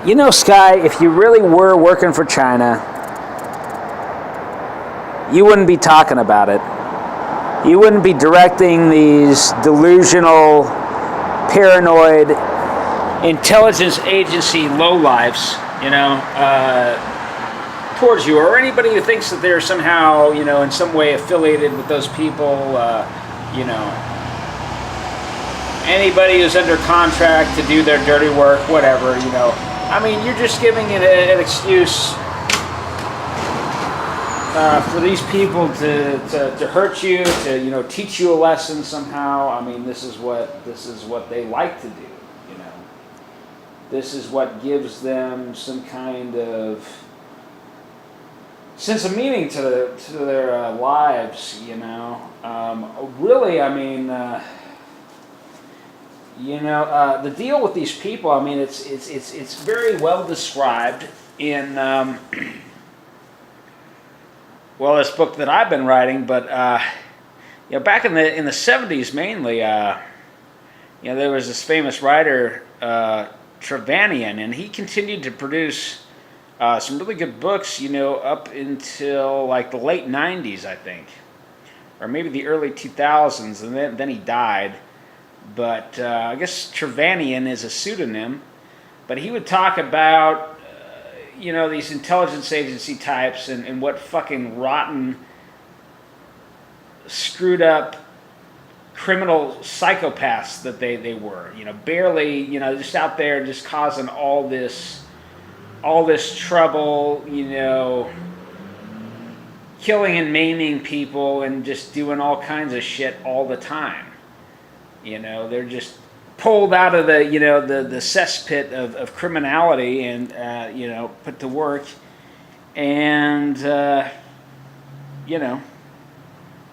You know, Sky, if you really were working for China, you wouldn't be talking about it. You wouldn't be directing these delusional, paranoid intelligence agency lowlifes, towards you, or anybody who thinks that they're somehow, in some way affiliated with those people, you know, anybody who's under contract to do their dirty work, whatever. I mean, you're just giving it an excuse for these people to hurt you, to teach you a lesson somehow. I mean, this is what they like to do. This is what gives them some kind of sense of meaning to their lives. Really, I mean. The deal with these people, I mean, it's very well described in this book that I've been writing. But back in the 70s mainly, there was this famous writer Trevanian, and he continued to produce some really good books, up until like the late 90s, I think, or maybe the early 2000s, and then he died. But I guess Trevanian is a pseudonym. But he would talk about, these intelligence agency types and what fucking rotten, screwed up criminal psychopaths that they were. Barely, just out there just causing all this trouble, killing and maiming people and just doing all kinds of shit all the time. They're just pulled out of the cesspit of criminality and put to work, and they're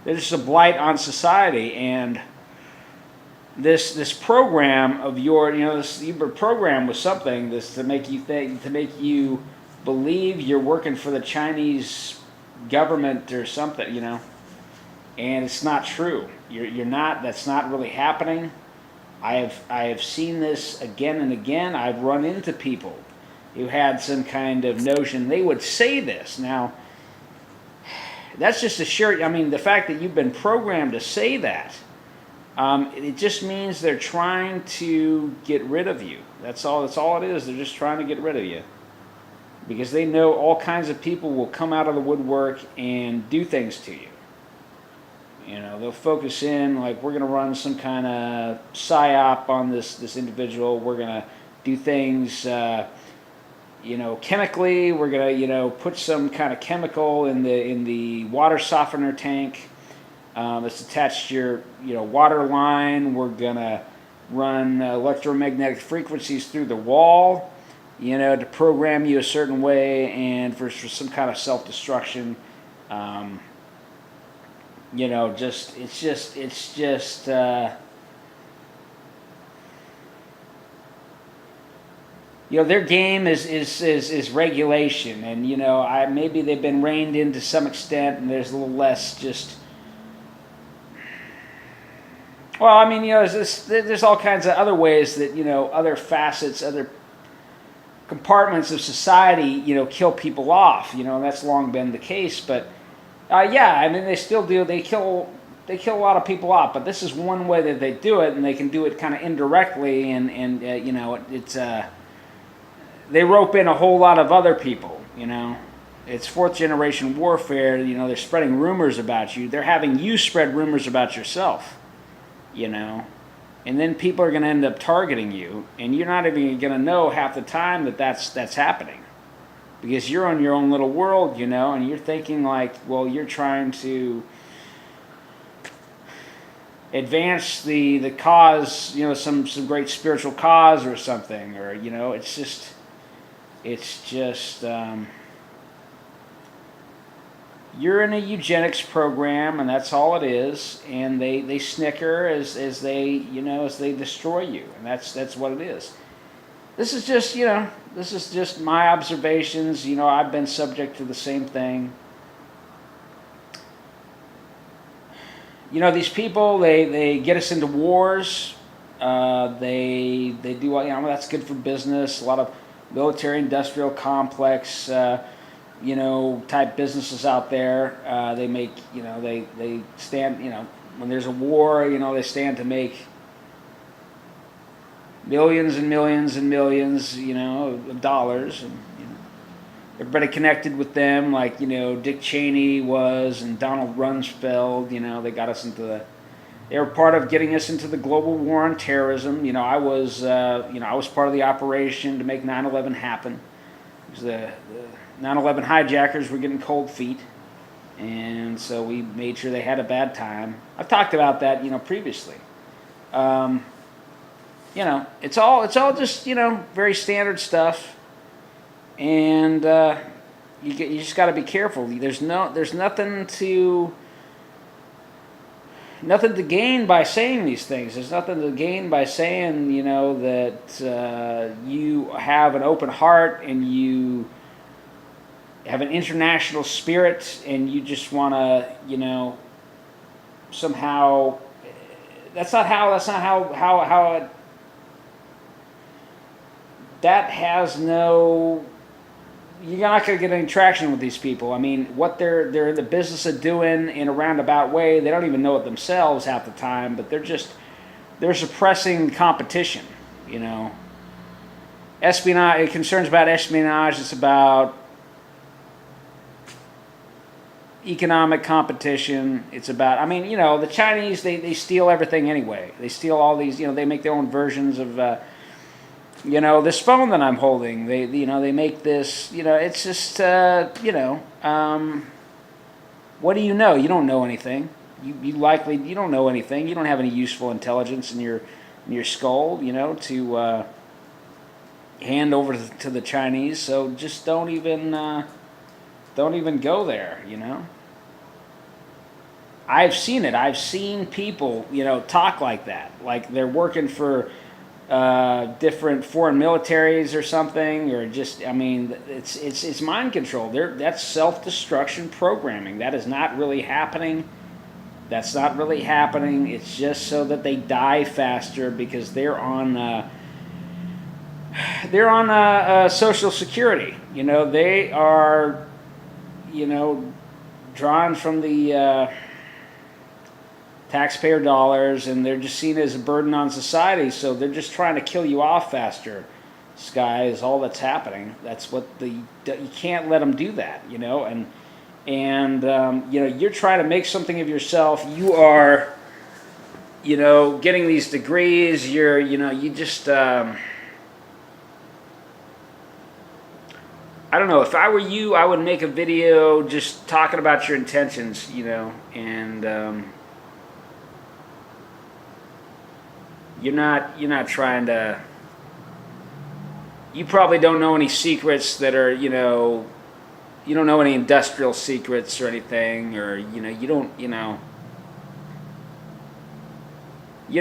just a blight on society. And this program of this program was something to make you believe you're working for the Chinese government or something, and it's not true. You're not. That's not really happening. I have seen this again and again. I've run into people who had some kind of notion. They would say this. Now, that's just a shirt. I mean, the fact that you've been programmed to say that, it just means they're trying to get rid of you. That's all it is. They're just trying to get rid of you. Because they know all kinds of people will come out of the woodwork and do things to you. They'll focus in, like, we're going to run some kind of psyop on this individual. We're going to do things, chemically. We're going to, put some kind of chemical in the water softener tank that's attached to your, water line. We're going to run electromagnetic frequencies through the wall, to program you a certain way and for some kind of self-destruction. It's just their game is regulation, and maybe they've been reined in to some extent, and there's a little less just. Well, I mean, there's all kinds of other ways that other facets, other compartments of society, kill people off. And that's long been the case, but. I mean, they still do. They kill a lot of people off, but this is one way that they do it, and they can do it kind of indirectly, and it's they rope in a whole lot of other people. It's fourth generation warfare. They're spreading rumors about you. They're having you spread rumors about yourself. And then people are going to end up targeting you, and you're not even going to know half the time that's happening. Because you're on your own little world, and you're thinking like, well, you're trying to advance the cause, some great spiritual cause or something, or it's just you're in a eugenics program, and that's all it is, and they snicker as they destroy you, and that's what it is. This is just my observations. I've been subject to the same thing. These people, they get us into wars. They do, that's good for business. A lot of military-industrial complex, type businesses out there. They make, they stand, when there's a war, they stand to make millions and millions and millions, of dollars. And, everybody connected with them, like, Dick Cheney was and Donald Rumsfeld, they got us they were part of getting us into the global war on terrorism. I was part of the operation to make 9/11 happen. It was the 9/11 hijackers were getting cold feet, and so we made sure they had a bad time. I've talked about that, previously. It's all just, very standard stuff, and you just got to be careful. There's nothing to gain by saying these things. There's nothing to gain by saying, that you have an open heart and you have an international spirit and you just want to, somehow. That's not how it. That has no. You're not going to get any traction with these people. I mean, what they're in the business of doing in a roundabout way, they don't even know it themselves half the time, but they're suppressing competition, Espionage, concerns about espionage, it's about economic competition. It's about, the Chinese, they steal everything anyway. They steal all these, they make their own versions of, this phone that I'm holding, they make this, it's just, what do you know? You don't know anything. You don't know anything. You don't have any useful intelligence in your skull, to hand over to the Chinese. So just don't even go there, I've seen it. I've seen people, talk like that, like they're working for different foreign militaries or something, or just, it's mind control. That's self-destruction programming. That is not really happening. That's not really happening. It's just so that they die faster because they're on Social Security. They are, drawn from the taxpayer dollars, and they're just seen as a burden on society, so they're just trying to kill you off faster. Sky is all that's happening. That's what you can't let them do that, and you're trying to make something of yourself. You are, getting these degrees. You just, I don't know. If I were you, I would make a video just talking about your intentions, and you're not trying to. You probably don't know any secrets that are, you don't know any industrial secrets or anything, or you don't, you're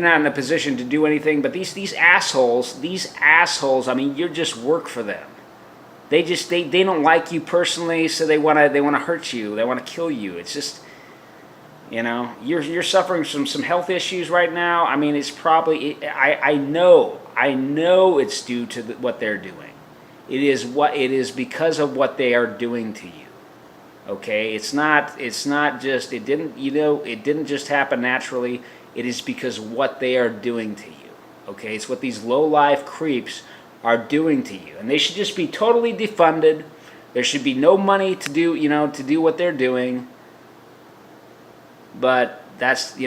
not in a position to do anything. But these assholes, you just work for them. They don't like you personally, so they want to hurt you. They want to kill you. It's just, you're suffering from some health issues right now. It's probably, I know it's due to what they're doing. It is because of what they are doing to you. Okay, it didn't just happen naturally. It is because of what they are doing to you. Okay, it's what these low-life creeps are doing to you, and they should just be totally defunded. There should be no money to do what they're doing. But that's, I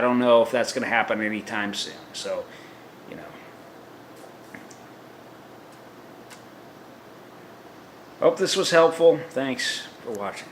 don't know if that's going to happen anytime soon. So, hope this was helpful. Thanks for watching.